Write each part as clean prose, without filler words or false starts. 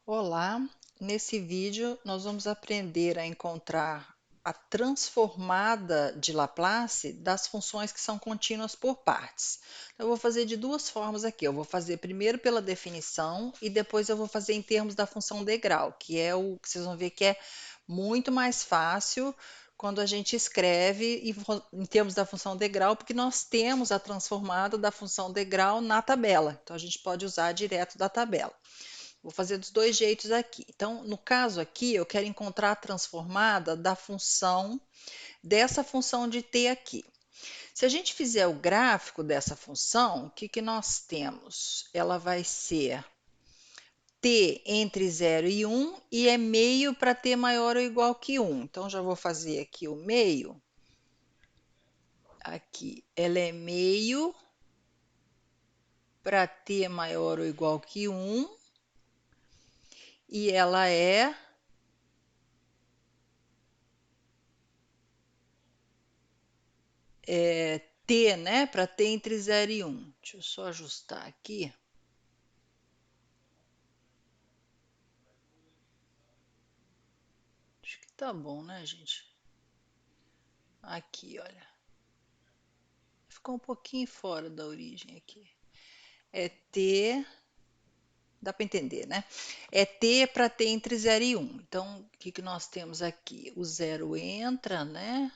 Olá, nesse vídeo nós vamos aprender a encontrar a transformada de Laplace das funções que são contínuas por partes. Então, eu vou fazer de duas formas aqui. Eu vou fazer primeiro pela definição e depois eu vou fazer em termos da função degrau, que é o que vocês vão ver que é muito mais fácil quando a gente escreve em termos da função degrau, porque nós temos a transformada da função degrau na tabela. Então, a gente pode usar direto da tabela. Vou fazer dos dois jeitos aqui. Então, no caso aqui, eu quero encontrar a transformada da função, dessa função de t aqui. Se a gente fizer o gráfico dessa função, o que nós temos? Ela vai ser t entre 0 e 1 e é meio para t maior ou igual que 1. Então, já vou fazer aqui o meio. Aqui, ela é meio para t maior ou igual que 1 e ela é t, né? Para t entre 0 e 1. Deixa eu só ajustar aqui. Acho que tá bom, né, gente? Aqui, olha. Ficou um pouquinho fora da origem aqui. É t, dá para entender, né? É t para t entre 0 e 1. Então, o que nós temos aqui? O 0 entra, né?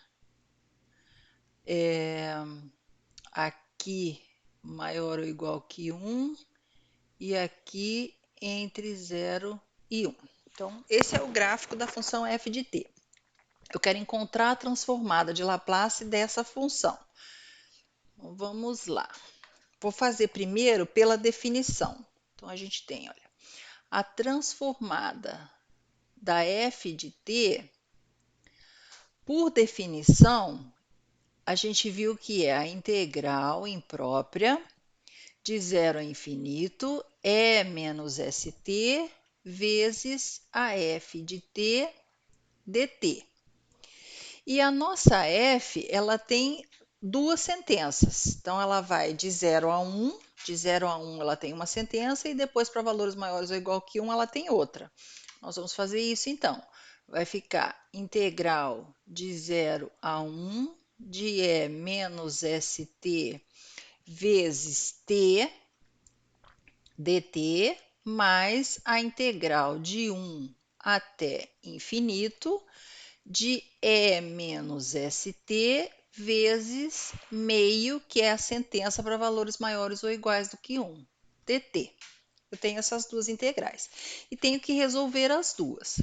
Aqui maior ou igual que 1 e aqui entre 0 e 1. Então, esse é o gráfico da função f de t. Eu quero encontrar a transformada de Laplace dessa função. Então, vamos lá. Vou fazer primeiro pela definição. Então, a gente tem, olha, a transformada da f de t, por definição, a gente viu que é a integral imprópria de 0 a infinito e menos st vezes a f de t dt. E a nossa f, ela tem duas sentenças. Então, ela vai de 0 a 1. De 0 a 1 ela tem uma sentença e depois para valores maiores ou igual que 1 ela tem outra. Nós vamos fazer isso então. Vai ficar integral de 0 a 1 de E menos ST vezes T dt mais a integral de 1 até infinito de E menos ST vezes meio, que é a sentença para valores maiores ou iguais do que 1, dt. Eu tenho essas duas integrais. E tenho que resolver as duas.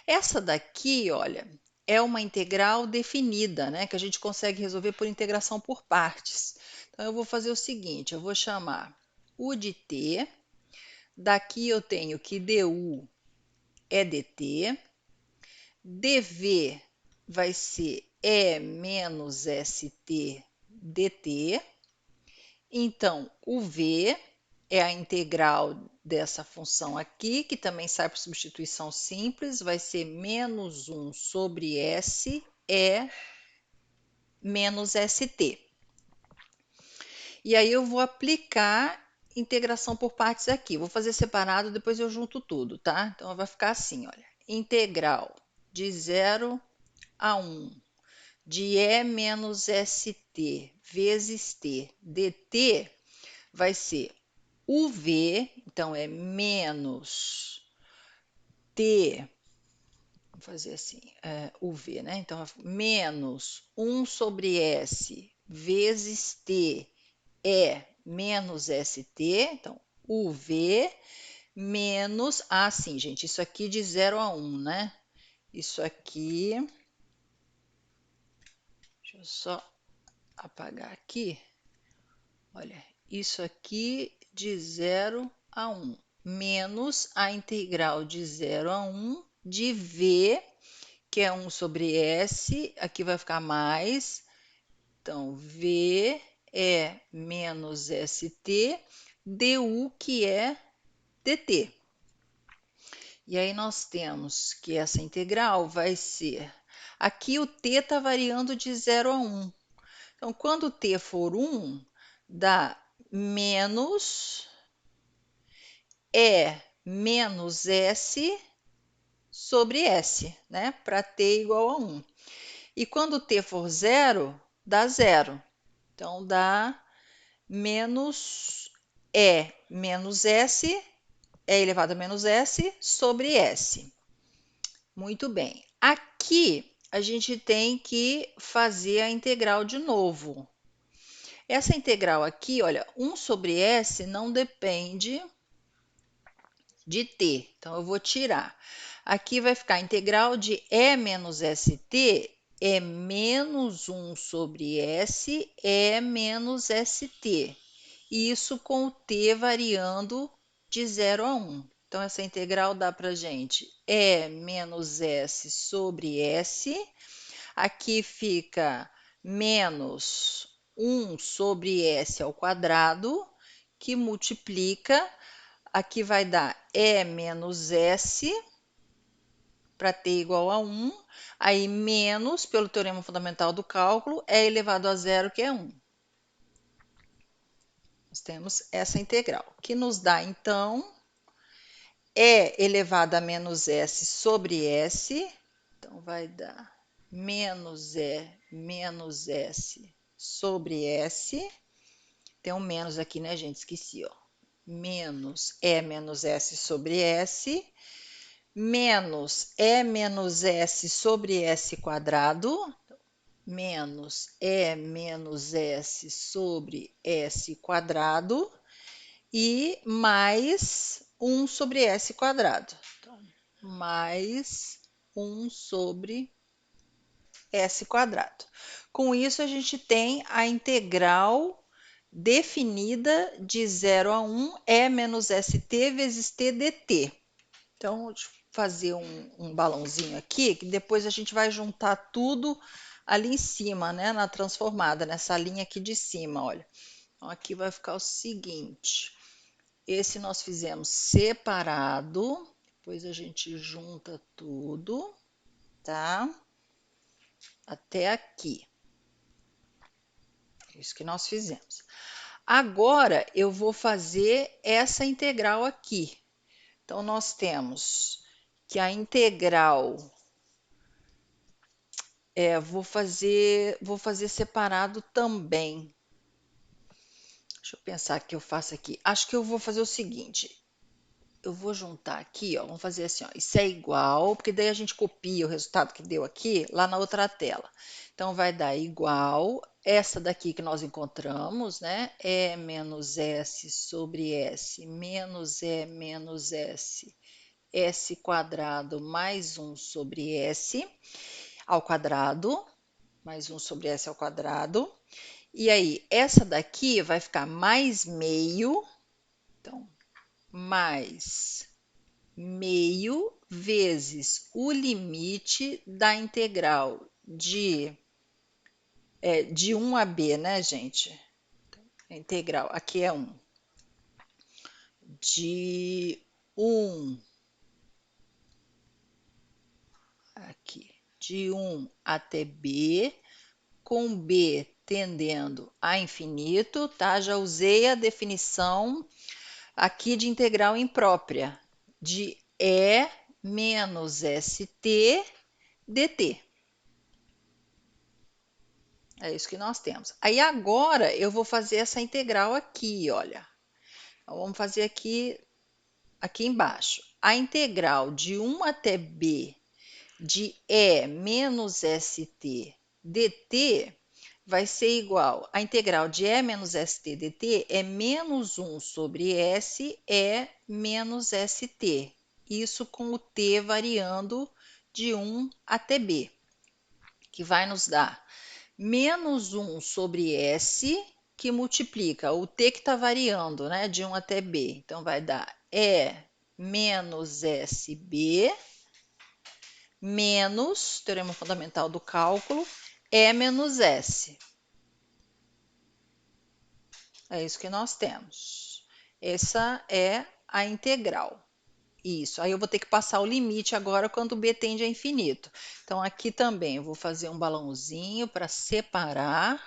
Essa daqui, olha, é uma integral definida, né? Que a gente consegue resolver por integração por partes. Então, eu vou fazer o seguinte, eu vou chamar u de t, daqui eu tenho que du é dt, dv vai ser E menos ST dt. Então, o V é a integral dessa função aqui, que também sai por substituição simples, vai ser menos 1 sobre S é menos ST. E aí eu vou aplicar integração por partes aqui. Vou fazer separado, depois eu junto tudo, tá? Então, vai ficar assim, olha. Integral de 0 a 1 de E menos ST vezes T dt vai ser UV, então é menos T, vamos fazer assim, UV, né? Então, menos 1 sobre S vezes T é menos ST, então UV menos, sim, gente, isso aqui de 0 a 1, né? Isso aqui, deixa eu só apagar aqui. Olha, isso aqui de 0 a 1, menos a integral de 0 a 1 de V, que é 1 sobre S, aqui vai ficar mais. Então, V é menos ST, du, que é dt. E aí nós temos que essa integral vai ser... Aqui o t está variando de 0 a 1. Então, quando o t for 1, dá menos E menos S sobre S, né? Para t igual a 1. E quando t for zero, dá zero. Então, dá menos E menos S, E elevado a menos S sobre S. Muito bem. Aqui, a gente tem que fazer a integral de novo. Essa integral aqui, olha, 1 sobre S não depende de t. Então, eu vou tirar. Aqui vai ficar a integral de E menos ST é menos 1 sobre S é menos ST. Isso com o t variando de 0 a 1. Então, essa integral dá para a gente E menos S sobre S. Aqui fica menos 1 sobre S ao quadrado, que multiplica. Aqui vai dar E menos S para t igual a 1. Aí, menos, pelo teorema fundamental do cálculo, E elevado a zero, que é 1. Nós temos essa integral, que nos dá, então, E elevado a menos S sobre S. Então, vai dar menos E menos S sobre S. Tem um menos aqui, né, gente? Esqueci, ó. Menos E menos S sobre S. Menos E menos S sobre S quadrado. Menos E menos S sobre S quadrado. E mais 1 sobre S quadrado. Então, mais 1 sobre S quadrado. Com isso, a gente tem a integral definida de 0 a 1, E menos ST vezes T dt. Então, deixa eu fazer um balãozinho aqui, que depois a gente vai juntar tudo ali em cima, né, na transformada, nessa linha aqui de cima, olha. Então, aqui vai ficar o seguinte. Esse nós fizemos separado, depois a gente junta tudo, tá? Até aqui. Isso que nós fizemos. Agora, eu vou fazer essa integral aqui. Então, nós temos que a integral... vou fazer separado também. Deixa eu pensar o que eu faço aqui. Acho que eu vou fazer o seguinte. Eu vou juntar aqui, ó, vamos fazer assim, ó, isso é igual, porque daí a gente copia o resultado que deu aqui lá na outra tela. Então, vai dar igual, essa daqui que nós encontramos, né, E menos S sobre S, menos E menos S, S quadrado mais 1 sobre S ao quadrado, mais 1 sobre S ao quadrado. E aí, essa daqui vai ficar mais meio, então, mais meio vezes o limite da integral de 1 a b, né, gente? A integral, aqui é 1. De 1, aqui, de 1 até b, com b tendendo a infinito, tá? Já usei a definição aqui de integral imprópria, de E menos ST dt. É isso que nós temos. Aí agora eu vou fazer essa integral aqui, olha. Então, vamos fazer aqui embaixo. A integral de 1 até b de E menos ST dt vai ser igual. A integral de E menos ST dt é menos 1 sobre S E menos ST. Isso com o t variando de 1 até b, que vai nos dar menos 1 sobre S, que multiplica o t que está variando, né, de 1 até b. Então, vai dar E menos SB menos, teorema fundamental do cálculo, E menos S. É isso que nós temos. Essa é a integral. Isso. Aí eu vou ter que passar o limite agora quando b tende a infinito. Então, aqui também eu vou fazer um balãozinho para separar,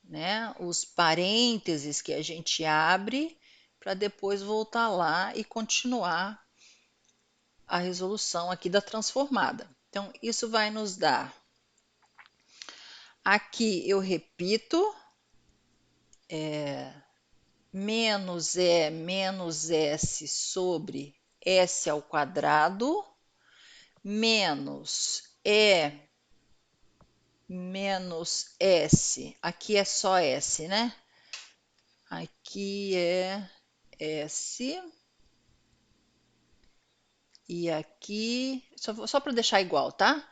né, os parênteses que a gente abre para depois voltar lá e continuar a resolução aqui da transformada. Então, isso vai nos dar, aqui eu repito, menos E menos S sobre S ao quadrado, menos E menos S, aqui é só S, né? Aqui é S, e aqui, só para deixar igual, tá?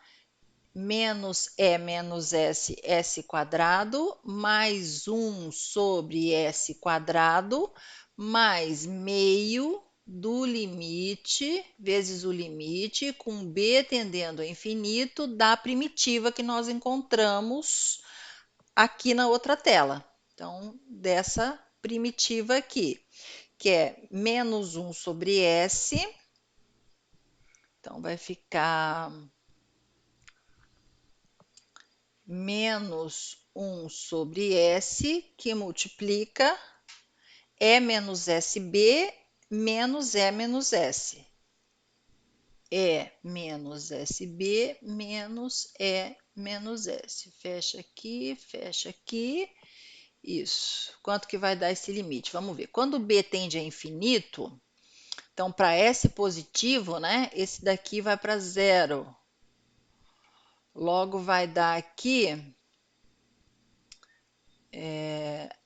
Menos E menos S, S quadrado, mais 1 sobre S quadrado, mais meio do limite, vezes o limite, com B tendendo a infinito, da primitiva que nós encontramos aqui na outra tela. Então, dessa primitiva aqui, que é menos 1 sobre S, então vai ficar menos 1 sobre S, que multiplica E menos SB menos E menos S. E menos SB menos E menos S. Fecha aqui. Isso. Quanto que vai dar esse limite? Vamos ver. Quando B tende a infinito, então para S positivo, né? Esse daqui vai para zero. Logo vai dar aqui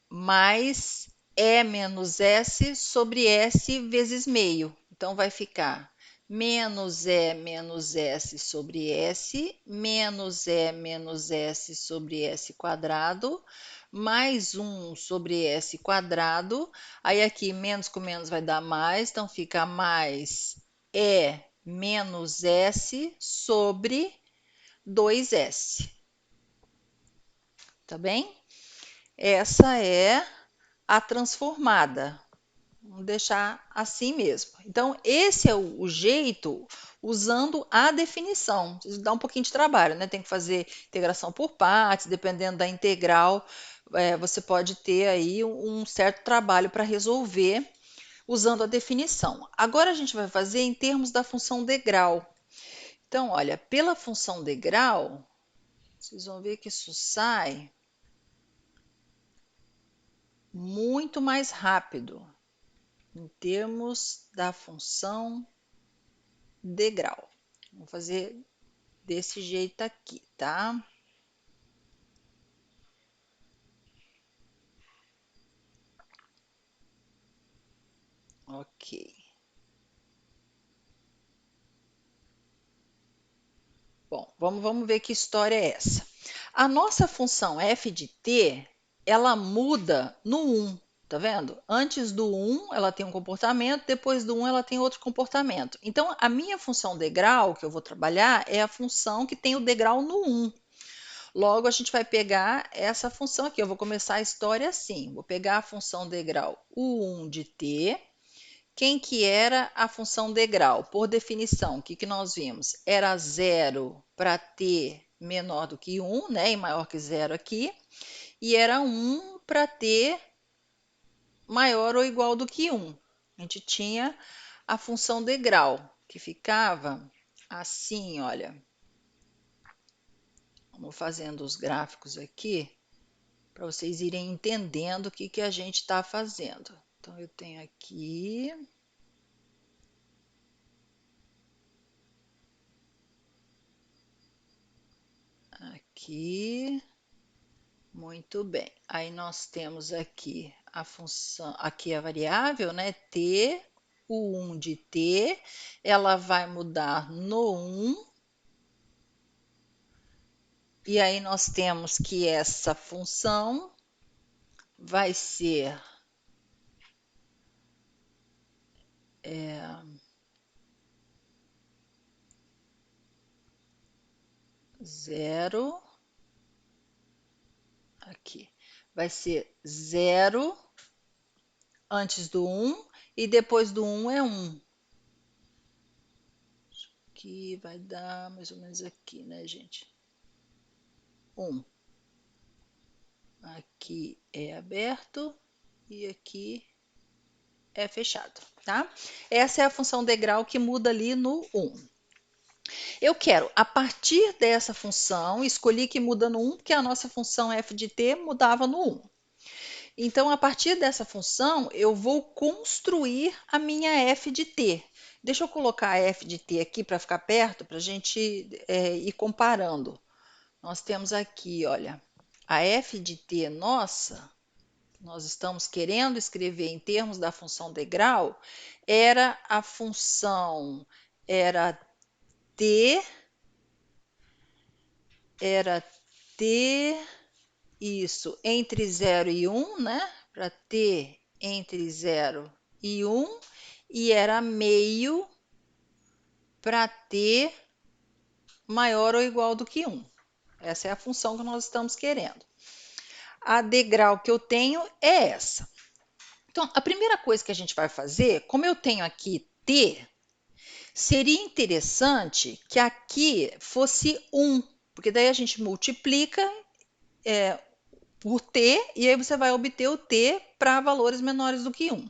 mais E menos S sobre S vezes meio. Então, vai ficar menos E menos S sobre S, menos E menos S sobre S quadrado, mais 1 sobre S quadrado. Aí, aqui, menos com menos vai dar mais, então fica mais E menos S sobre 2S. Tá bem? Essa é a transformada. Vamos deixar assim mesmo. Então, esse é o jeito usando a definição. Isso dá um pouquinho de trabalho, né? Tem que fazer integração por partes, dependendo da integral, você pode ter aí um certo trabalho para resolver usando a definição. Agora a gente vai fazer em termos da função degrau. Então, olha, pela função degrau, vocês vão ver que isso sai muito mais rápido em termos da função degrau. Vamos fazer desse jeito aqui, tá? Ok. Bom, vamos ver que história é essa. A nossa função f de t, ela muda no 1, tá vendo? Antes do 1, ela tem um comportamento, depois do 1, ela tem outro comportamento. Então, a minha função degrau, que eu vou trabalhar, é a função que tem o degrau no 1. Logo, a gente vai pegar essa função aqui. Eu vou começar a história assim. Vou pegar a função degrau U1 de t. Quem que era a função degrau? Por definição, o que, que nós vimos? Era zero para t menor do que 1, né? E maior que zero aqui. E era 1 para t maior ou igual do que 1. A gente tinha a função degrau, que ficava assim, olha. Vamos fazendo os gráficos aqui, para vocês irem entendendo o que, que a gente está fazendo. Então, eu tenho aqui, muito bem. Aí nós temos aqui a função, aqui a variável, né? T, o 1 de t, ela vai mudar no 1. E aí nós temos que essa função vai ser zero, aqui, vai ser zero antes do 1 e depois do 1 é 1. Aqui vai dar mais ou menos aqui, né, gente? 1. Aqui é aberto e aqui é fechado, tá? Essa é a função degrau que muda ali no 1. Eu quero, a partir dessa função, escolhi que muda no 1, porque a nossa função f de t mudava no 1. Então, a partir dessa função, eu vou construir a minha f de t. Deixa eu colocar a f de t aqui para ficar perto, para a gente ir comparando. Nós temos aqui, olha, a f de t nossa, nós estamos querendo escrever em termos da função degrau, era a função, era t, isso, entre 0 e 1, né? Para t entre 0 e 1, e era meio para t maior ou igual do que 1. Essa é a função que nós estamos querendo. A degrau que eu tenho é essa. Então, a primeira coisa que a gente vai fazer, como eu tenho aqui t, seria interessante que aqui fosse 1, porque daí a gente multiplica por t, e aí você vai obter o t para valores menores do que 1.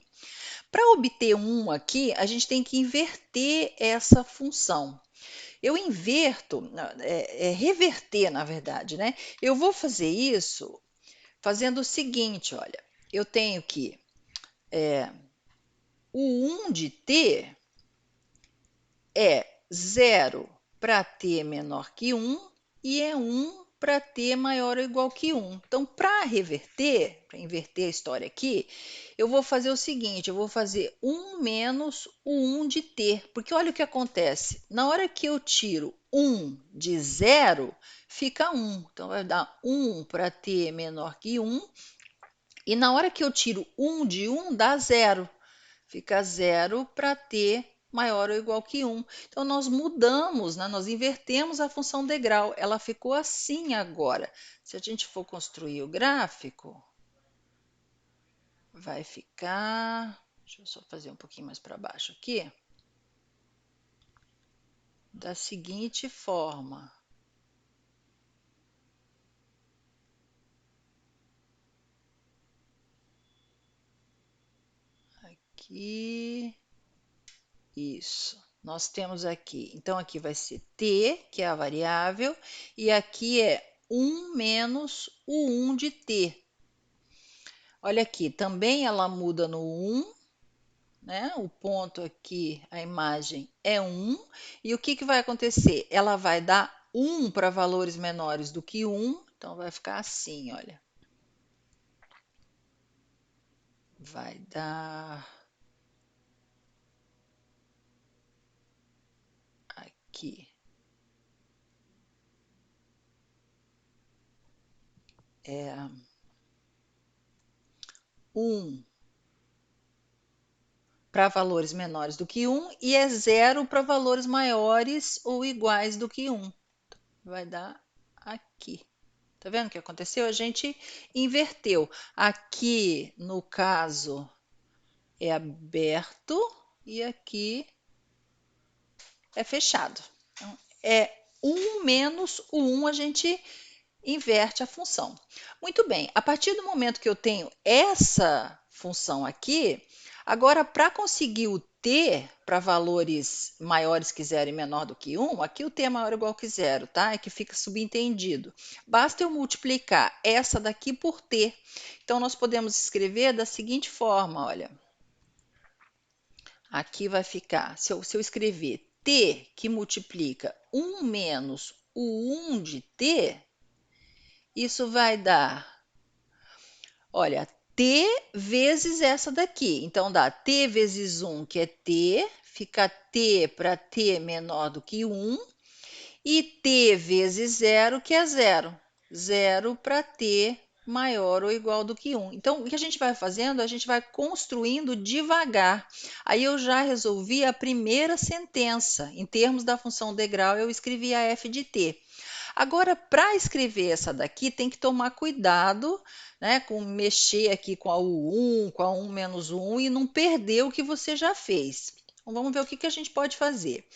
Para obter 1 aqui, a gente tem que inverter essa função. Eu inverto, reverter, na verdade, né? Eu vou fazer isso fazendo o seguinte, olha, eu tenho que o 1 de t é 0 para t menor que 1 e é 1 para t maior ou igual que 1. Então, para reverter, para inverter a história aqui, eu vou fazer o seguinte, eu vou fazer 1 menos o 1 de t, porque olha o que acontece, na hora que eu tiro 1 de 0, fica 1, então vai dar 1 para t menor que 1, e na hora que eu tiro 1 de 1, dá 0, fica 0 para t maior ou igual que 1. Então, nós mudamos, né? Nós invertemos a função degrau. Ela ficou assim agora. Se a gente for construir o gráfico, vai ficar... Deixa eu só fazer um pouquinho mais para baixo aqui. Da seguinte forma. Aqui... Isso. Nós temos aqui, então aqui vai ser t, que é a variável, e aqui é 1 menos o 1 de t. Olha aqui, também ela muda no 1, né? O ponto aqui, a imagem é 1, e o que, que vai acontecer? Ela vai dar 1 para valores menores do que 1, então vai ficar assim, olha. Vai dar aqui. 1 para valores menores do que 1 e é 0 para valores maiores ou iguais do que 1. Vai dar aqui. Tá vendo o que aconteceu? A gente inverteu. Aqui, no caso, é aberto e aqui é fechado. Então, é 1 menos o 1, a gente inverte a função. Muito bem, a partir do momento que eu tenho essa função aqui, agora para conseguir o t para valores maiores que 0 e menor do que 1, aqui o t é maior ou igual que 0, tá? É que fica subentendido. Basta eu multiplicar essa daqui por t. Então, nós podemos escrever da seguinte forma, olha. Aqui vai ficar, se eu escrever t que multiplica 1 menos o 1 de t, isso vai dar, olha, t vezes essa daqui. Então, dá t vezes 1, que é t, fica t para t menor do que 1, e t vezes 0, que é 0. 0 para t maior ou igual do que 1. Então, o que a gente vai fazendo? A gente vai construindo devagar. Aí eu já resolvi a primeira sentença. Em termos da função degrau, eu escrevi a f de t. Agora, para escrever essa daqui, tem que tomar cuidado, né, com mexer aqui com a U1, com a 1 menos 1 e não perder o que você já fez. Então, vamos ver o que, que a gente pode fazer.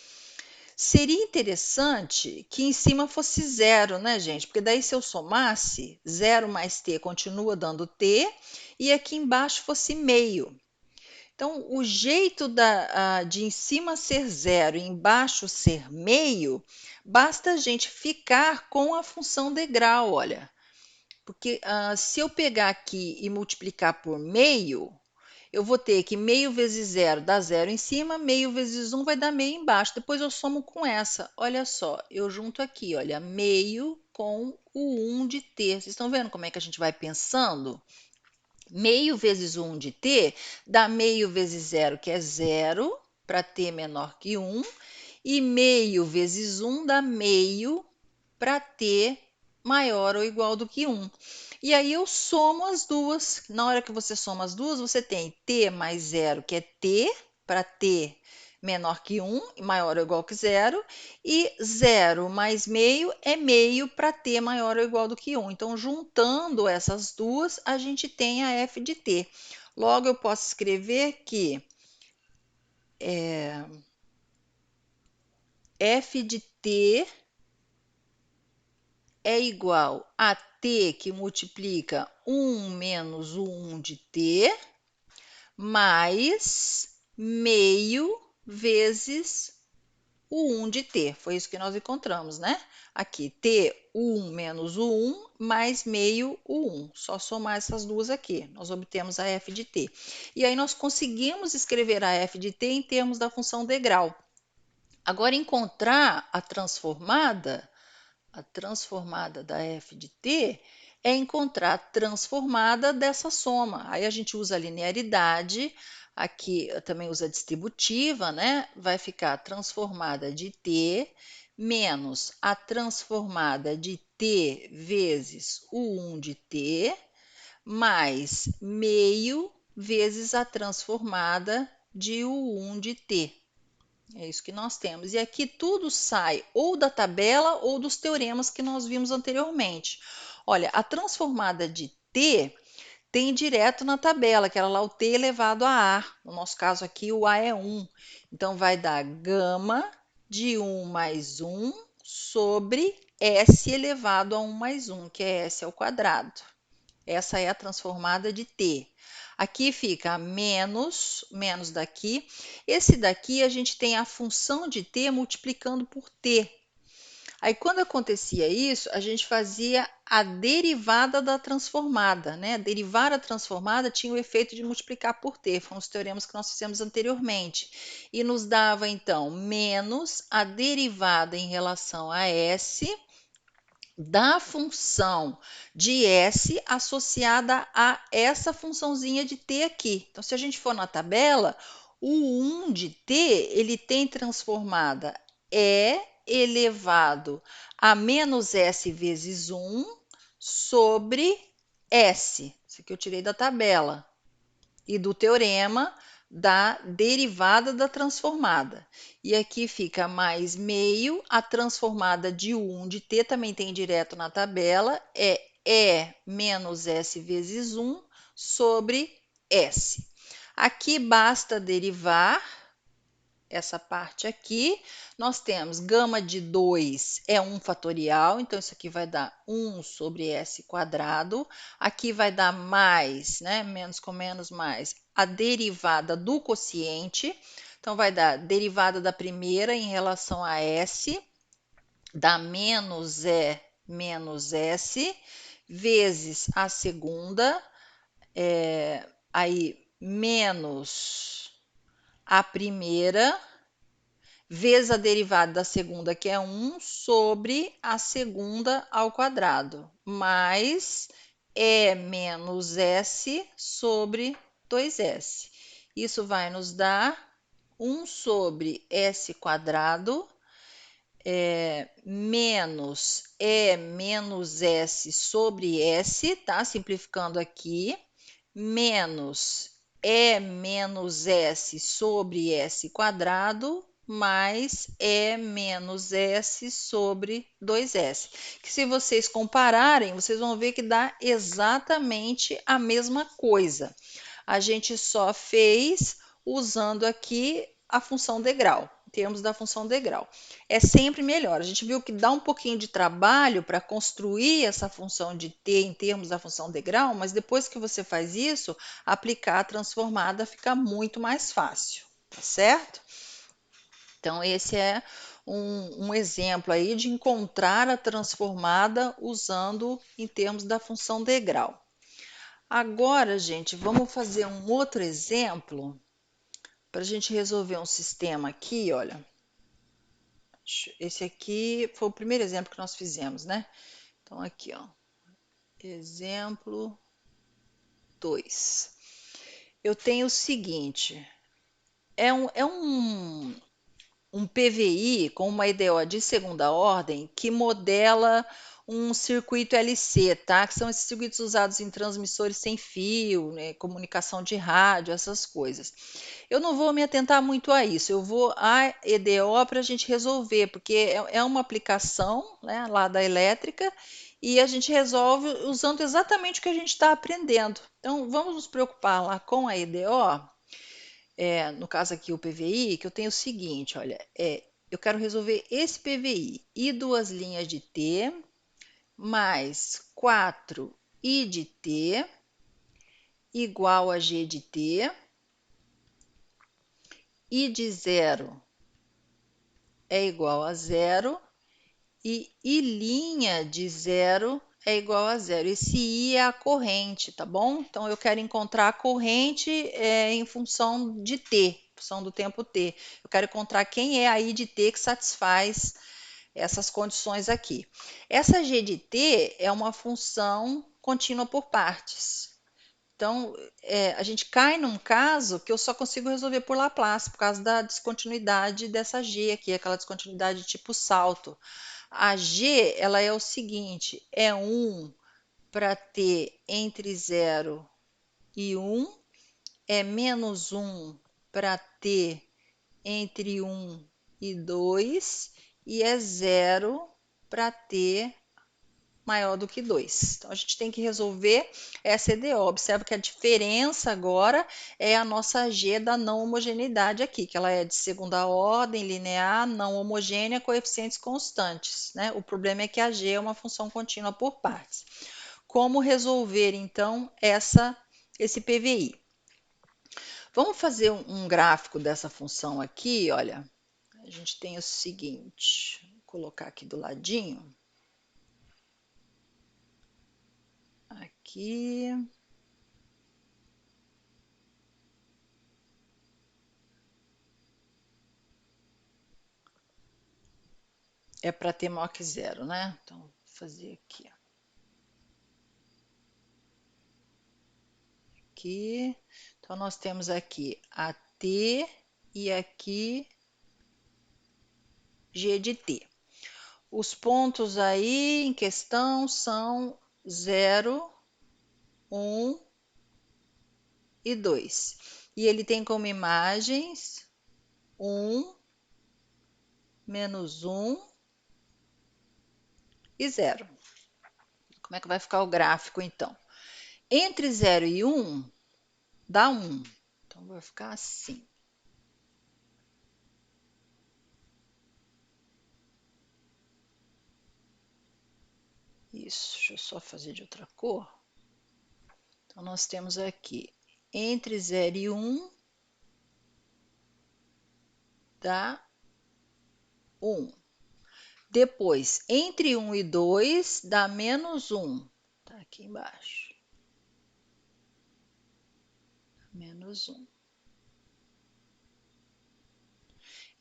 Seria interessante que em cima fosse 0, né, gente? Porque daí, se eu somasse, 0 mais t continua dando t, e aqui embaixo fosse meio. Então, o jeito de em cima ser zero e embaixo ser meio, basta a gente ficar com a função degrau, olha. Porque se eu pegar aqui e multiplicar por meio, eu vou ter que meio vezes zero dá zero em cima, meio vezes um vai dar meio embaixo. Depois eu somo com essa. Olha só, eu junto aqui, olha, meio com o 1 de t. Vocês estão vendo como é que a gente vai pensando? Meio vezes o 1 de t dá meio vezes zero, que é zero, para t menor que 1. E meio vezes 1 dá meio para t maior ou igual do que 1. E aí eu somo as duas. Na hora que você soma as duas, você tem t mais zero, que é t, para t menor que 1, maior ou igual que zero, e zero mais meio é meio para t maior ou igual do que 1. Então, juntando essas duas, a gente tem a f de t. Logo, eu posso escrever que f de t é igual a t que multiplica 1 menos o 1 de t, mais meio vezes o 1 de t. Foi isso que nós encontramos, né? Aqui, t1 menos o 1 mais meio o 1. Só somar essas duas aqui, nós obtemos a f de t. E aí nós conseguimos escrever a f de t em termos da função degrau. Agora, encontrar a transformada da f de t é encontrar a transformada dessa soma. Aí a gente usa a linearidade, aqui também usa a distributiva, né? Vai ficar a transformada de t menos a transformada de t vezes o 1 de t, mais meio vezes a transformada de o 1 de t. É isso que nós temos. E aqui tudo sai ou da tabela ou dos teoremas que nós vimos anteriormente. Olha, a transformada de t tem direto na tabela, que era lá o t elevado a a. No nosso caso aqui, o a é 1. Então, vai dar gama de 1 mais 1 sobre s elevado a 1 mais 1, que é s ao quadrado. Essa é a transformada de t. Aqui fica menos daqui. Esse daqui a gente tem a função de t multiplicando por t. Aí, quando acontecia isso, a gente fazia a derivada da transformada, né? Derivar a transformada tinha o efeito de multiplicar por t, foram os teoremas que nós fizemos anteriormente. E nos dava, então, menos a derivada em relação a s da função de s associada a essa funçãozinha de t aqui. Então, se a gente for na tabela, o 1 de t, ele tem transformada e elevado a menos s vezes 1 sobre s. Isso aqui eu tirei da tabela e do teorema da derivada da transformada. E aqui fica mais meio, a transformada de 1 de t também tem direto na tabela, é E menos S vezes 1 sobre S. Aqui basta derivar essa parte aqui. Nós temos gama de 2 é 1 fatorial, então isso aqui vai dar 1 sobre s quadrado. Aqui vai dar mais, né? Menos com menos mais, a derivada do quociente. Então, vai dar derivada da primeira em relação a s, dá menos e menos s, vezes a segunda, aí menos a primeira, vezes a derivada da segunda, que é 1, sobre a segunda ao quadrado, mais E menos S sobre 2S. Isso vai nos dar 1 sobre S quadrado, menos E menos S sobre S, tá? Simplificando aqui, menos E menos S sobre S quadrado, mais E menos S sobre 2S. Que se vocês compararem, vocês vão ver que dá exatamente a mesma coisa. A gente só fez usando aqui a função degrau. termos da função degrau. É sempre melhor. A gente viu que dá um pouquinho de trabalho para construir essa função de t em termos da função degrau, mas depois que você faz isso, aplicar a transformada fica muito mais fácil, tá certo? Então, esse é um exemplo aí de encontrar a transformada usando em termos da função degrau. Agora, gente, vamos fazer um outro exemplo para a gente resolver um sistema aqui, olha. Esse aqui foi o primeiro exemplo que nós fizemos, né? Então, aqui, ó. Exemplo 2. Eu tenho o seguinte, um PVI com uma EDO de segunda ordem que modela um circuito LC, tá? Que são esses circuitos usados em transmissores sem fio, né? Comunicação de rádio, essas coisas. Eu não vou me atentar muito a isso, eu vou à EDO para a gente resolver, porque é uma aplicação, né, lá da elétrica e a gente resolve usando exatamente o que a gente está aprendendo. Então, vamos nos preocupar lá com a EDO. No caso aqui o PVI, que eu tenho o seguinte, olha, eu quero resolver esse PVI, I duas linhas de T, mais 4I de T, igual a G de T, I de 0 é igual a 0, e I' de 0 é igual a 0. Esse I é a corrente, tá bom? Então, eu quero encontrar a corrente em função de t, função do tempo t. Eu quero encontrar quem é a I de t que satisfaz essas condições aqui. Essa G de t é uma função contínua por partes. Então, a gente cai num caso que eu só consigo resolver por Laplace, por causa da descontinuidade dessa G aqui, aquela descontinuidade tipo salto. A G, ela é o seguinte, é 1 para t entre 0 e 1, é menos 1 para t entre 1 e 2, e é 0 para t maior do que 2. Então, a gente tem que resolver essa EDO. Observa que a diferença agora é a nossa G da não homogeneidade aqui, que ela é de segunda ordem, linear, não homogênea, coeficientes constantes, né? O problema é que a G é uma função contínua por partes. Como resolver, então, esse PVI? Vamos fazer um gráfico dessa função aqui, olha. A gente tem o seguinte, vou colocar aqui do ladinho. Aqui. É para t maior que 0, né? Então, vou fazer aqui. Aqui. Então, nós temos aqui a t e aqui g de t. Os pontos aí em questão são 0, 1 e 2. E ele tem como imagens 1, menos 1 e 0. Como é que vai ficar o gráfico, então? Entre 0 e 1, dá 1. Então, vai ficar assim. Isso, deixa eu só fazer de outra cor. Então, nós temos aqui, entre 0 e 1, dá 1. Depois, entre 1 e 2, dá menos 1. Está aqui embaixo. Menos 1.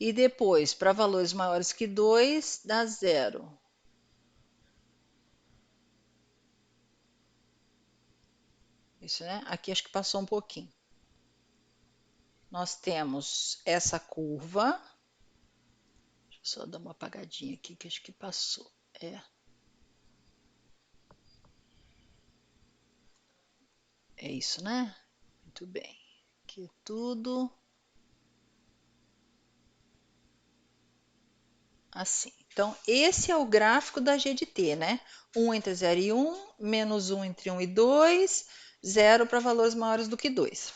E depois, para valores maiores que 2, dá 0. Isso, né? Aqui acho que passou um pouquinho. Nós temos essa curva. Deixa eu só dar uma apagadinha aqui, que acho que passou. É isso, né? Muito bem. Aqui tudo assim. Então, esse é o gráfico da G de t, né? 1 entre 0 e 1, menos 1 entre 1 e 2, 0 para valores maiores do que 2.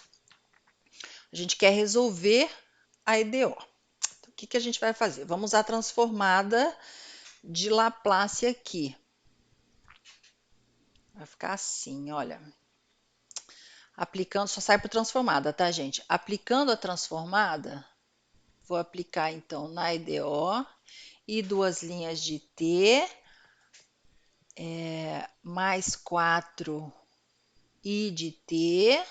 A gente quer resolver a EDO. que a gente vai fazer? Vamos usar a transformada de Laplace aqui. Vai ficar assim, olha. Aplicando, só sai por transformada, tá, gente? Aplicando a transformada, vou aplicar então na IDO e duas linhas de t, mais 4 i de t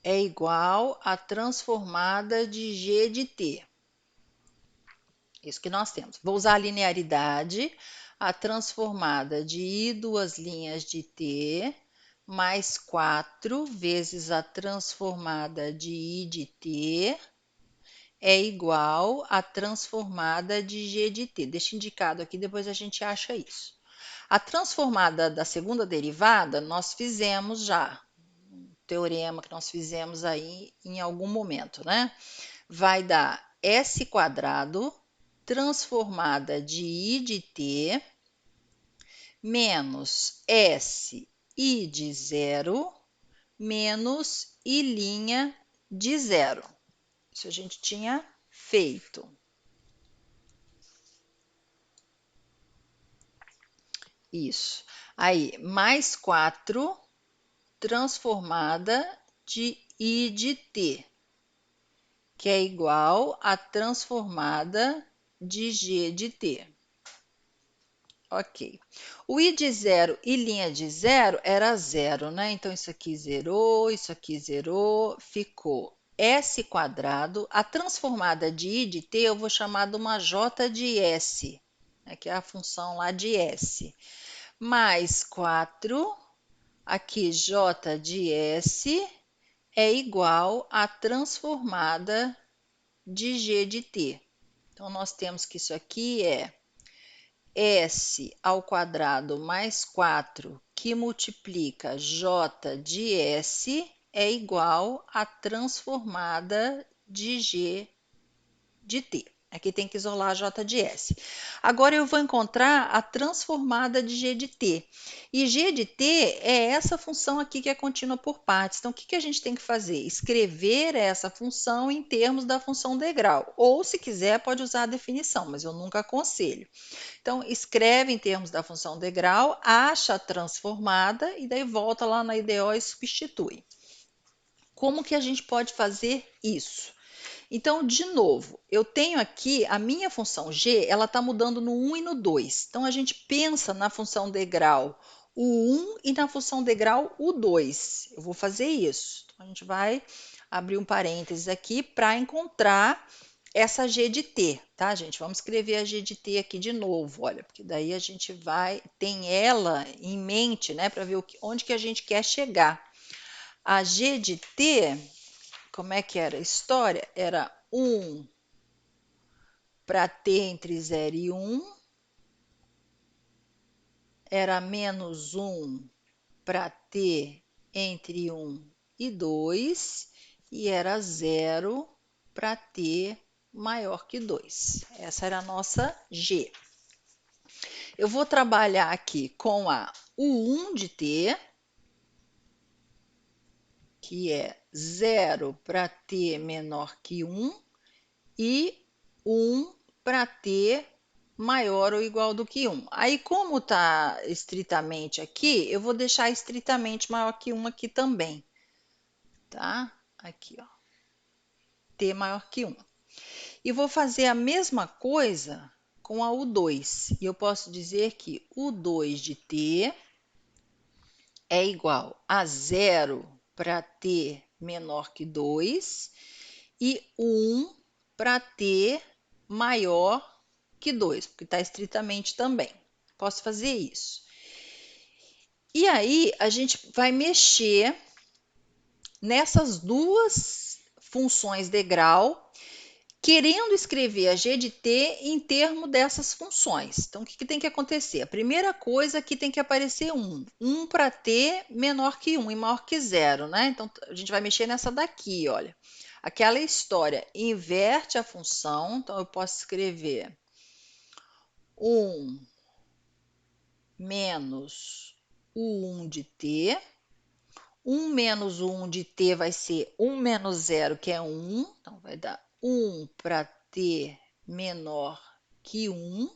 é igual a transformada de g de t. Isso que nós temos. Vou usar a linearidade, a transformada de i duas linhas de t, mais 4 vezes a transformada de i de t é igual à transformada de g de t. Deixa indicado aqui, depois a gente acha isso. A transformada da segunda derivada, nós fizemos já. Um teorema que nós fizemos aí em algum momento, né? Vai dar s quadrado transformada de i de t menos s i de zero menos i' de zero. Isso a gente tinha feito. Isso. Aí, mais 4 transformada de i de t, que é igual a transformada de g de t. Ok. O i de zero e linha de zero era zero, né? Então, isso aqui zerou, ficou s quadrado. A transformada de i de t eu vou chamar de uma j de s, né? Que é a função lá de s. Mais 4, aqui j de s é igual à transformada de g de t. Então, nós temos que isso aqui é s ao quadrado mais 4, que multiplica j de s, é igual à transformada de g de t. Aqui tem que isolar a j de s. Agora eu vou encontrar a transformada de g de t. E g de t é essa função aqui que é contínua por partes. Então, o que a gente tem que fazer? Escrever essa função em termos da função degrau. Ou, se quiser, pode usar a definição, mas eu nunca aconselho. Então, escreve em termos da função degrau, acha a transformada e daí volta lá na IDO e substitui. Como que a gente pode fazer isso? Então, de novo, eu tenho aqui a minha função g, ela está mudando no 1 e no 2. Então, a gente pensa na função degrau o 1 e na função degrau o 2. Eu vou fazer isso. Então, a gente vai abrir um parênteses aqui para encontrar essa g de t, tá, gente? Vamos escrever a g de t aqui de novo, olha, porque daí a gente tem ela em mente, né, para ver onde que a gente quer chegar. A g de t, como é que era a história? Era 1 para t entre 0 e 1, era menos 1 para t entre 1 e 2, e era 0 para t maior que 2. Essa era a nossa g. Eu vou trabalhar aqui com a U1 de t, que é 0 para t menor que 1, e 1 para t maior ou igual do que 1. Aí, como está estritamente aqui, eu vou deixar estritamente maior que 1 aqui também. Tá? Aqui, ó. T maior que 1. E vou fazer a mesma coisa com a U2. E eu posso dizer que U2 de t é igual a 0 para t menor que 2 e 1 para t maior que 2, porque está estritamente também. Posso fazer isso. E aí, a gente vai mexer nessas duas funções degrau, querendo escrever a g de t em termos dessas funções. Então, o que tem que acontecer? A primeira coisa aqui tem que aparecer 1. 1 para t menor que 1 e maior que 0, né? Então, a gente vai mexer nessa daqui, olha. Aquela história, inverte a função, então eu posso escrever 1 menos o 1 de t. 1 menos 1 de t vai ser 1 menos 0, que é 1. Então, vai dar 1 para t menor que 1.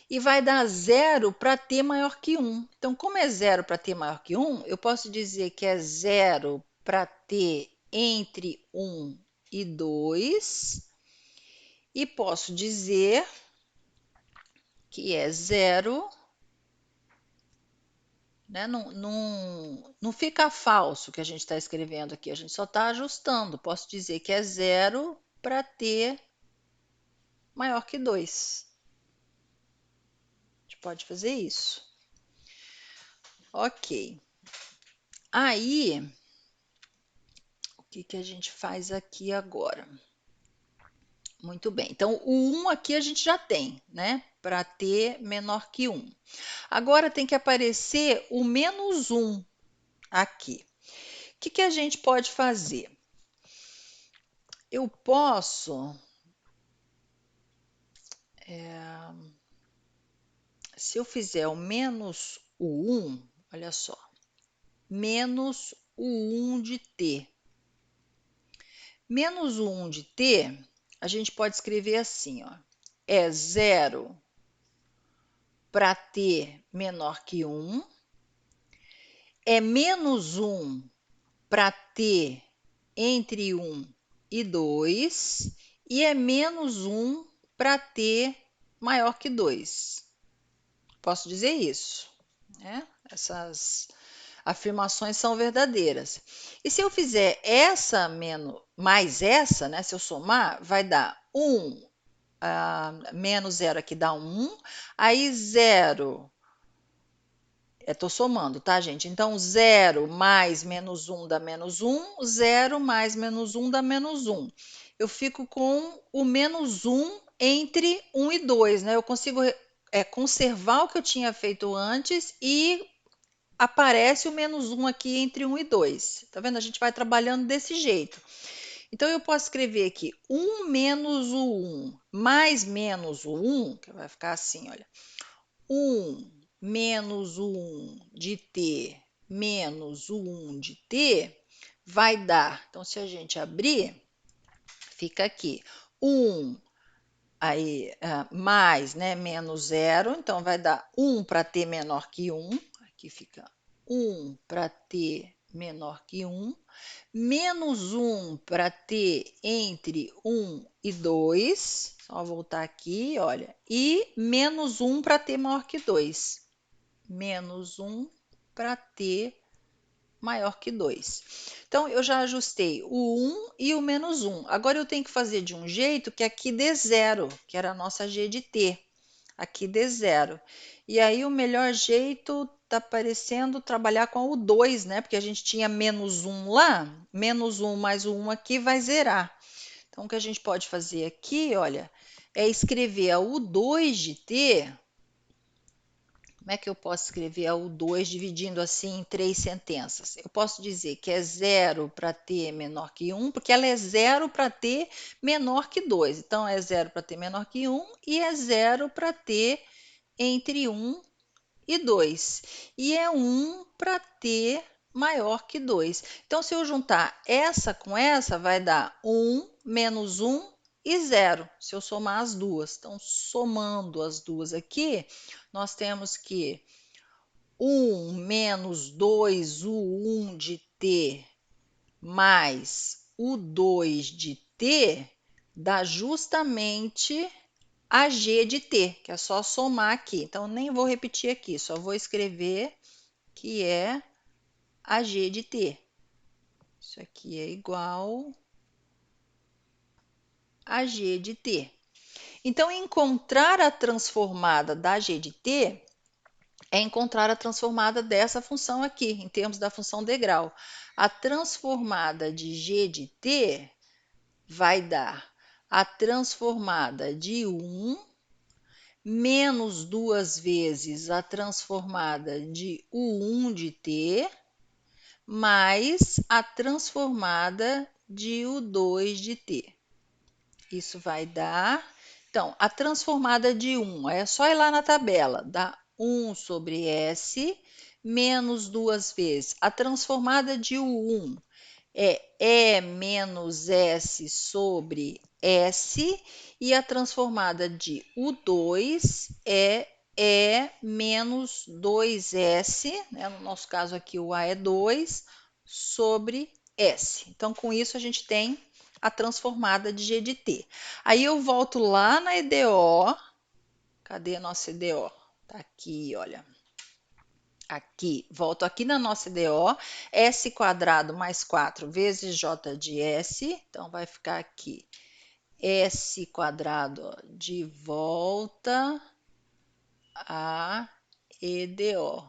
E vai dar 0 para t maior que 1. Então, como é 0 para t maior que 1, eu posso dizer que é 0 para t entre 1 e 2. E posso dizer que é 0, né? Não fica falso o que a gente está escrevendo aqui, a gente só está ajustando. Posso dizer que é 0 para t maior que 2. A gente pode fazer isso. Ok. Aí, o que a gente faz aqui agora? Muito bem. Então, o 1 aqui a gente já tem, né? Para t menor que 1. Agora tem que aparecer o menos 1 aqui. O que a gente pode fazer? Eu posso, se eu fizer o menos o 1, olha só, menos o 1 de t. Menos o 1 de t, a gente pode escrever assim, ó, é 0 para t menor que 1, é menos 1 para t entre 1 e 2, e é menos 1 para t maior que 2. Posso dizer isso, né? Essas afirmações são verdadeiras. E se eu fizer essa menos, mais essa, né? Se eu somar, vai dar 1, menos 0 aqui dá 1, aí 0, estou somando, tá, gente? Então, 0 mais menos 1 dá menos 1, 0 mais menos 1 dá menos 1. Eu fico com o menos 1 entre 1 e 2, né? Eu consigo conservar o que eu tinha feito antes e aparece o menos 1 aqui entre 1 e 2. Tá vendo? A gente vai trabalhando desse jeito. Então, eu posso escrever aqui 1 menos o 1 mais menos o 1, que vai ficar assim, olha. 1 menos o 1 de t menos o 1 de t vai dar. Então, se a gente abrir, fica aqui 1 aí, mais, né, menos 0. Então, vai dar 1 para t menor que 1. Aqui fica 1 para t menor que 1. Menos 1 para t entre 1 e 2. Só voltar aqui, olha. E menos 1 para t maior que 2. Menos 1 para t maior que 2. Então, eu já ajustei o 1 e o menos 1. Agora, eu tenho que fazer de um jeito que aqui dê zero, que era a nossa g de t. Aqui dê zero. E aí, o melhor jeito está parecendo trabalhar com o 2, né? Porque a gente tinha menos 1 lá, menos 1 mais o 1 aqui vai zerar. Então, o que a gente pode fazer aqui, olha, é escrever a U2 de t. Como é que eu posso escrever a U2 dividindo assim em 3 sentenças? Eu posso dizer que é 0 para t menor que 1, porque ela é 0 para t menor que 2. Então, é 0 para t menor que 1 e é 0 para t entre 1 e 2. E é 1 para t maior que 2. Então, se eu juntar essa com essa, vai dar 1 menos 1 e 0, se eu somar as duas. Então, somando as duas aqui, nós temos que 1 menos 2 U1 de t mais U2 de t dá justamente a g de t, que é só somar aqui. Então, nem vou repetir aqui, só vou escrever que é a g de t. Isso aqui é igual a g de t. Então, encontrar a transformada da g de t é encontrar a transformada dessa função aqui, em termos da função degrau. A transformada de g de t vai dar a transformada de 1 menos 2 vezes a transformada de U1 de t mais a transformada de U2 de t. Isso vai dar... Então, a transformada de 1, é só ir lá na tabela, dá 1 sobre S menos duas vezes. A transformada de U1 é E menos S sobre S, e a transformada de U2 é E menos 2S, né? No nosso caso aqui o A é 2, sobre S. Então, com isso, a gente tem a transformada de G de T. Aí eu volto lá na EDO. Cadê a nossa EDO? Tá aqui, olha. Aqui, volto aqui na nossa EDO, S quadrado mais 4 vezes J de S, então vai ficar aqui S quadrado, ó, de volta a EDO.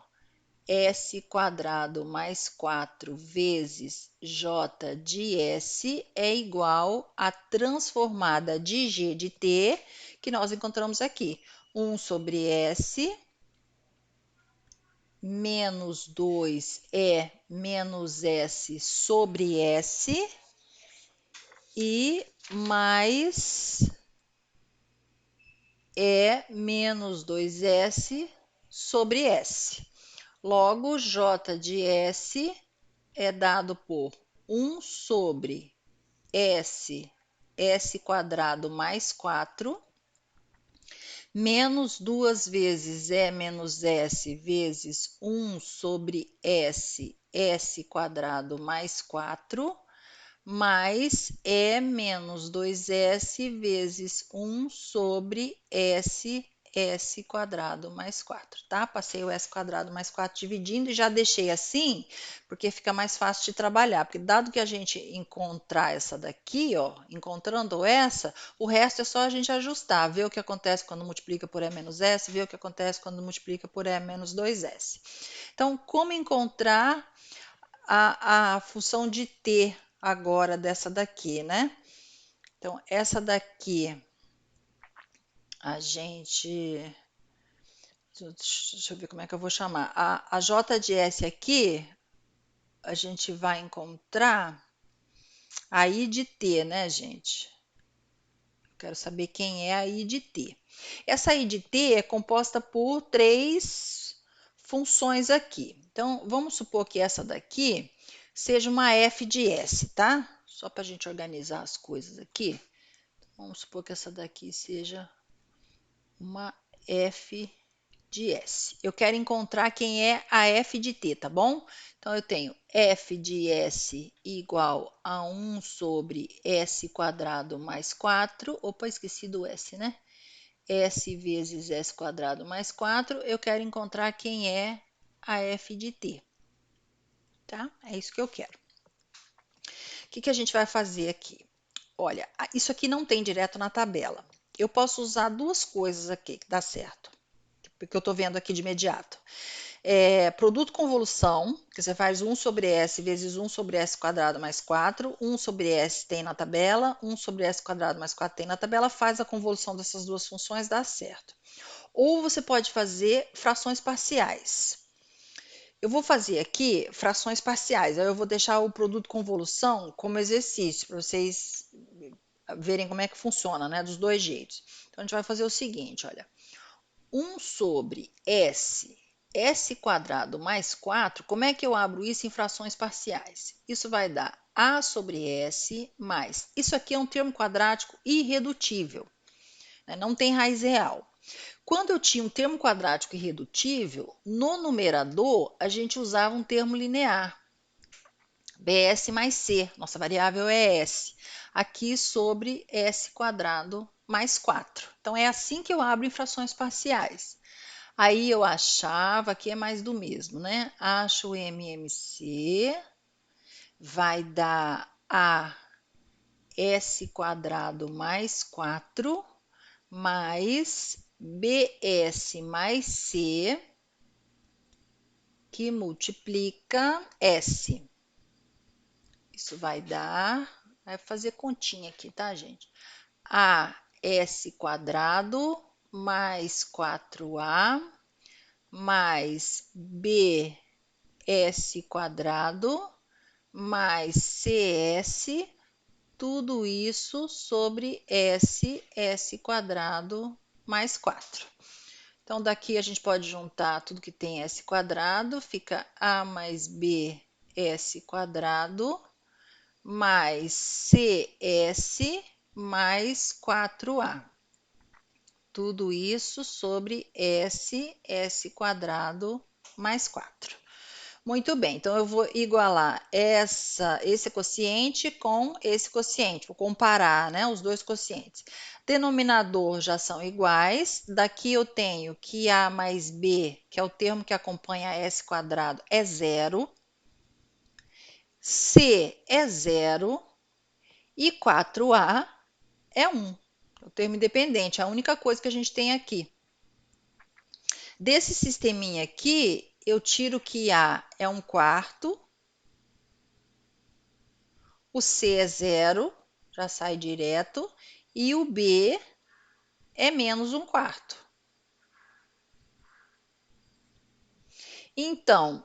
S quadrado mais 4 vezes J de S é igual à transformada de G de T, que nós encontramos aqui. 1 sobre S menos 2 é menos S sobre S e mais é menos 2S sobre S. Logo, J de S é dado por 1 sobre S quadrado mais 4, menos 2 vezes E menos S vezes 1 sobre S quadrado mais 4, mais E menos 2S vezes 1 sobre S quadrado mais 4, tá? Passei o S quadrado mais 4 dividindo e já deixei assim, porque fica mais fácil de trabalhar, porque dado que a gente encontrar essa daqui, ó, encontrando essa, o resto é só a gente ajustar, ver o que acontece quando multiplica por E menos S, ver o que acontece quando multiplica por E menos 2S. Então, como encontrar a função de t agora dessa daqui, né? Então, essa daqui, a gente... Deixa eu ver como é que eu vou chamar. A J de S aqui, a gente vai encontrar a I de T, né, gente? Eu quero saber quem é a I de T. Essa I de T é composta por três funções aqui. Então, vamos supor que essa daqui seja uma F de S, tá? Só para a gente organizar as coisas aqui. Vamos supor que essa daqui seja uma F de S. Eu quero encontrar quem é a F de T, tá bom? Então, eu tenho F de S igual a 1 sobre S quadrado mais 4. Opa, esqueci do S, né? S vezes S quadrado mais 4. Eu quero encontrar quem é a F de T. Tá? É isso que eu quero. O que a gente vai fazer aqui? Olha, isso aqui não tem direto na tabela. Eu posso usar duas coisas aqui que dá certo, porque eu estou vendo aqui de imediato. Produto convolução, que você faz 1 sobre S vezes 1 sobre S quadrado mais 4, 1 sobre S tem na tabela, 1 sobre S quadrado mais 4 tem na tabela, faz a convolução dessas duas funções, dá certo. Ou você pode fazer frações parciais. Eu vou fazer aqui frações parciais, aí eu vou deixar o produto convolução como exercício, para vocês verem como é que funciona, né, dos dois jeitos. Então, a gente vai fazer o seguinte, olha, 1 sobre S quadrado mais 4, como é que eu abro isso em frações parciais? Isso vai dar A sobre S mais, isso aqui é um termo quadrático irredutível, né, não tem raiz real. Quando eu tinha um termo quadrático irredutível, no numerador a gente usava um termo linear, BS mais C, nossa variável é S, aqui sobre S quadrado mais 4. Então, é assim que eu abro em frações parciais. Aí eu achava que é mais do mesmo, né? Acho o MMC, vai dar a S quadrado mais 4 mais BS mais C, que multiplica S. Isso vai dar, vai fazer continha aqui, tá, gente? AS quadrado mais 4A mais BS quadrado mais CS, tudo isso sobre S quadrado mais 4. Então, daqui a gente pode juntar tudo que tem s quadrado, fica a mais b s quadrado mais cs mais 4a. Tudo isso sobre s quadrado mais 4. Muito bem, então eu vou igualar esse quociente com esse quociente, vou comparar, né, os dois quocientes. Denominador já são iguais, daqui eu tenho que a mais b, que é o termo que acompanha s quadrado, é zero, c é zero e 4a é 1. É o termo independente, é a única coisa que a gente tem aqui. Desse sisteminha aqui, eu tiro que A é 1/4, o C é zero, já sai direto, e o B é menos 1/4. Então,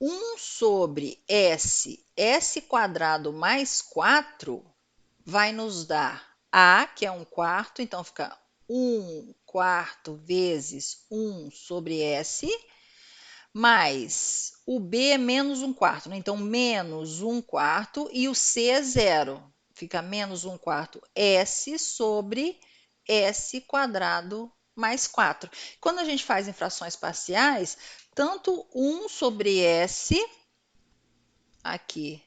1 sobre s quadrado mais 4 vai nos dar A, que é 1/4, então fica 1/4 vezes 1 sobre s, mais o B é menos 1/4, né? Então, menos 1/4 e o C é zero. Fica menos 1/4 S sobre S quadrado mais 4. Quando a gente faz em frações parciais, tanto 1 sobre S, aqui,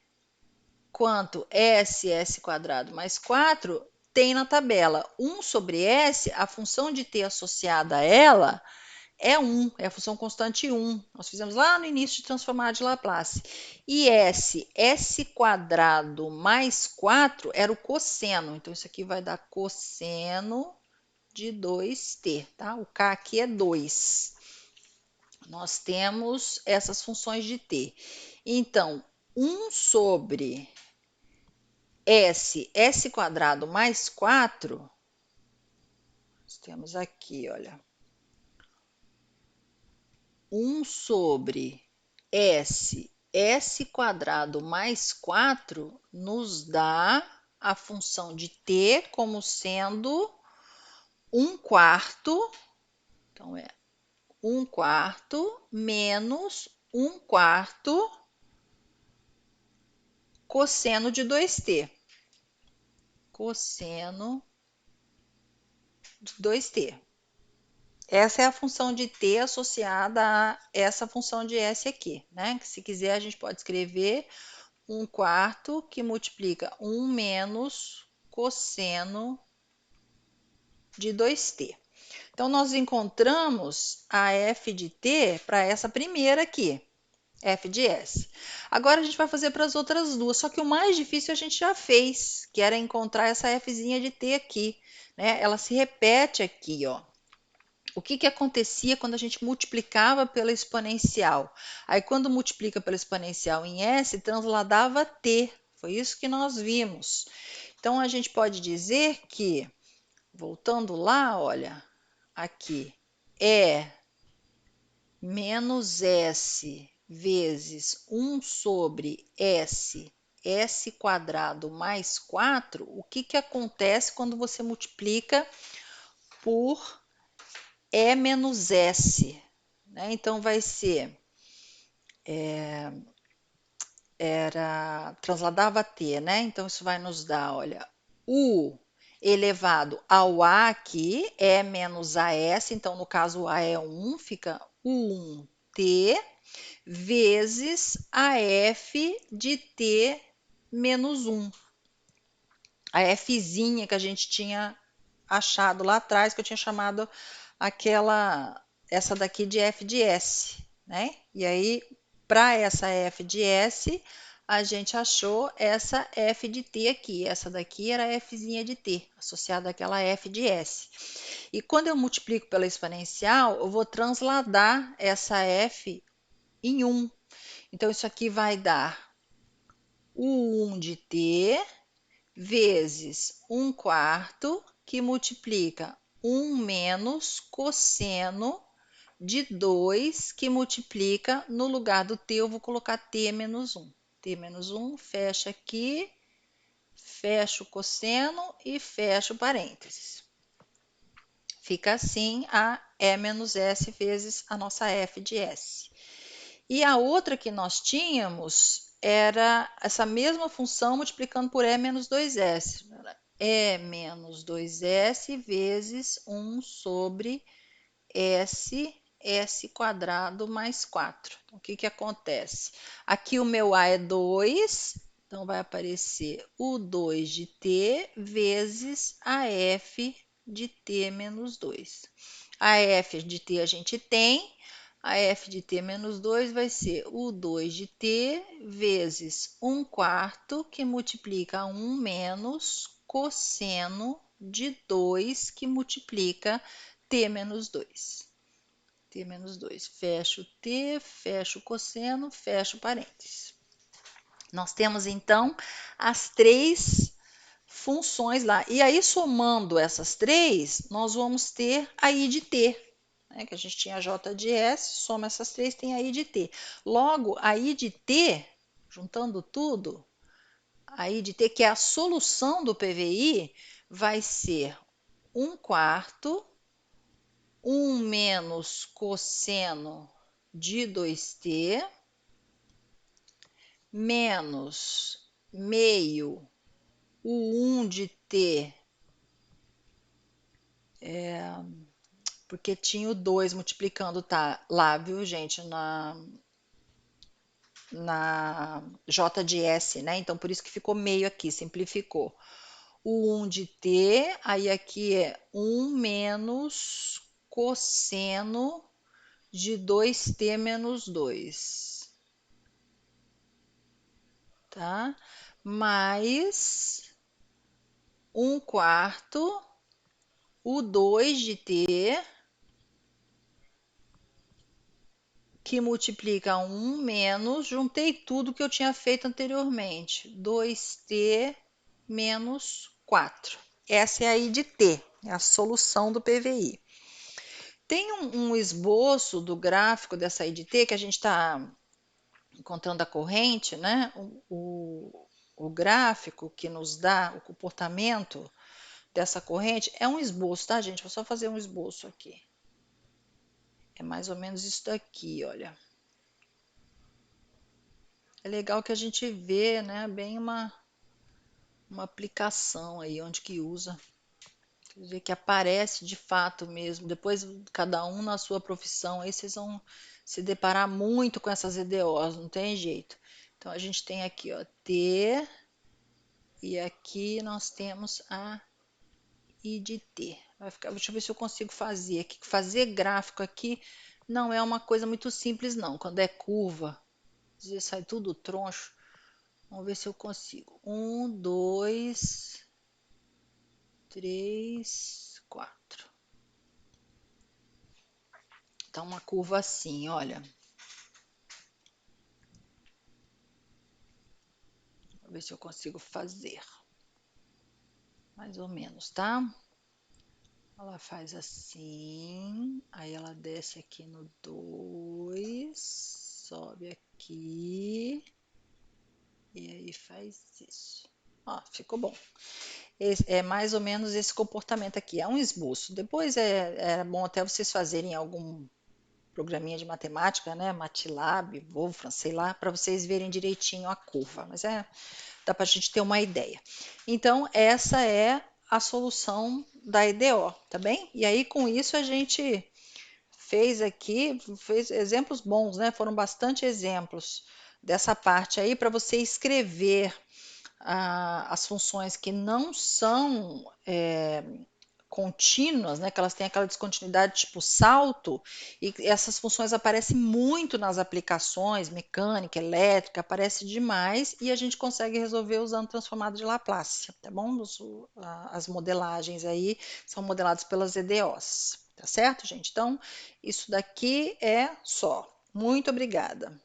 quanto S quadrado mais 4, tem na tabela. 1 sobre S, a função de t associada a ela é 1, é a função constante 1. Nós fizemos lá no início de transformar de Laplace. E s quadrado mais 4 era o cosseno. Então, isso aqui vai dar cosseno de 2t, tá? O k aqui é 2. Nós temos essas funções de t. Então, 1 sobre s quadrado mais 4, nós temos aqui, olha, 1 sobre s quadrado mais 4 nos dá a função de t como sendo 1/4, então é 1/4 menos 1/4 cosseno de 2t. Cosseno de 2t. Essa é a função de t associada a essa função de s aqui, né? Que se quiser a gente pode escrever 1/4 que multiplica 1 menos cosseno de 2t. Então, nós encontramos a f de t para essa primeira aqui, f de s. Agora, a gente vai fazer para as outras duas, só que o mais difícil a gente já fez, que era encontrar essa fzinha de t aqui, né? Ela se repete aqui, ó. O que acontecia quando a gente multiplicava pela exponencial? Aí, quando multiplica pela exponencial em s, transladava t. Foi isso que nós vimos. Então, a gente pode dizer que, voltando lá, olha, aqui, é menos s vezes 1 sobre s quadrado mais 4, o que acontece quando você multiplica por E menos S, né? Então, vai ser, transladava t, né? Então, isso vai nos dar, olha, U elevado ao A aqui, E menos AS, então, no caso, o A é 1, fica U1t, vezes a F de t menos 1. A Fzinha que a gente tinha achado lá atrás, que eu tinha chamado essa daqui de f de s, né? E aí, para essa f de s, a gente achou essa f de t aqui. Essa daqui era a fzinha de t, associada àquela f de s. E quando eu multiplico pela exponencial, eu vou transladar essa f em 1. Então, isso aqui vai dar o 1 de t vezes 1/4, que multiplica 1 menos cosseno de 2, que multiplica, no lugar do t, eu vou colocar t menos 1. t menos 1, fecha aqui, fecha o cosseno e fecha o parênteses. Fica assim a E menos S vezes a nossa F de S. E a outra que nós tínhamos era essa mesma função multiplicando por E menos 2S. E menos 2S vezes 1 sobre S quadrado mais 4. Então, o que que acontece? Aqui o meu A é 2, então vai aparecer o 2 de t vezes a f de t menos 2. A f de t a gente tem, a f de t menos 2 vai ser o 2 de t vezes 1 quarto, que multiplica 1 menos cosseno de 2, que multiplica t menos 2. T menos 2. Fecho o t, fecho o cosseno, fecho parênteses. Nós temos, então, as três funções lá. E aí, somando essas três, nós vamos ter a i de t, né? Que a gente tinha j de s, soma essas três, tem a i de t. Logo, a i de t, juntando tudo, a i de t, que é a solução do PVI, vai ser 1 quarto 1 menos cosseno de 2t, menos meio o 1 de t, porque tinha o 2 multiplicando, tá lá, viu, gente, na j de s, né? Então, por isso que ficou meio aqui, simplificou. O 1 de t, aí aqui é 1 menos cosseno de 2t menos 2. Tá? Mais 1 quarto, o 2 de t, que multiplica 1 menos, juntei tudo que eu tinha feito anteriormente, 2t menos 4. Essa é a i de t, é a solução do PVI. Tem um esboço do gráfico dessa i de t, que a gente está encontrando a corrente, né? O gráfico que nos dá o comportamento dessa corrente é um esboço, tá, gente? Vou só fazer um esboço aqui. É mais ou menos isso daqui, olha. É legal que a gente vê, né, bem uma aplicação aí, onde que usa. Quer dizer, que aparece de fato mesmo. Depois, cada um na sua profissão, aí vocês vão se deparar muito com essas EDOs, não tem jeito. Então, a gente tem aqui, ó, T, e aqui nós temos a I de T. Vai ficar, deixa eu ver se eu consigo fazer aqui. Fazer gráfico aqui não é uma coisa muito simples, não. Quando é curva, às vezes sai tudo troncho. Vamos ver se eu consigo. 1, 2, 3, 4. Tá uma curva assim, olha. Vou ver se eu consigo fazer. Mais ou menos, tá? Ela faz assim, aí ela desce aqui no 2, sobe aqui, e aí faz isso. Ó, ficou bom. É mais ou menos esse comportamento aqui. É um esboço. Depois é bom até vocês fazerem algum programinha de matemática, né? MATLAB, Wolfram, sei lá, para vocês verem direitinho a curva. Mas dá para a gente ter uma ideia. Então, essa é a solução da EDO, tá bem? E aí, com isso, a gente fez aqui, fez exemplos bons, né? Foram bastante exemplos dessa parte aí para você escrever as funções que não são contínuas, né, que elas têm aquela descontinuidade tipo salto, e essas funções aparecem muito nas aplicações, mecânica, elétrica, aparece demais, e a gente consegue resolver usando transformada de Laplace, tá bom? As modelagens aí são modeladas pelas EDOs, tá certo, gente? Então, isso daqui é só. Muito obrigada.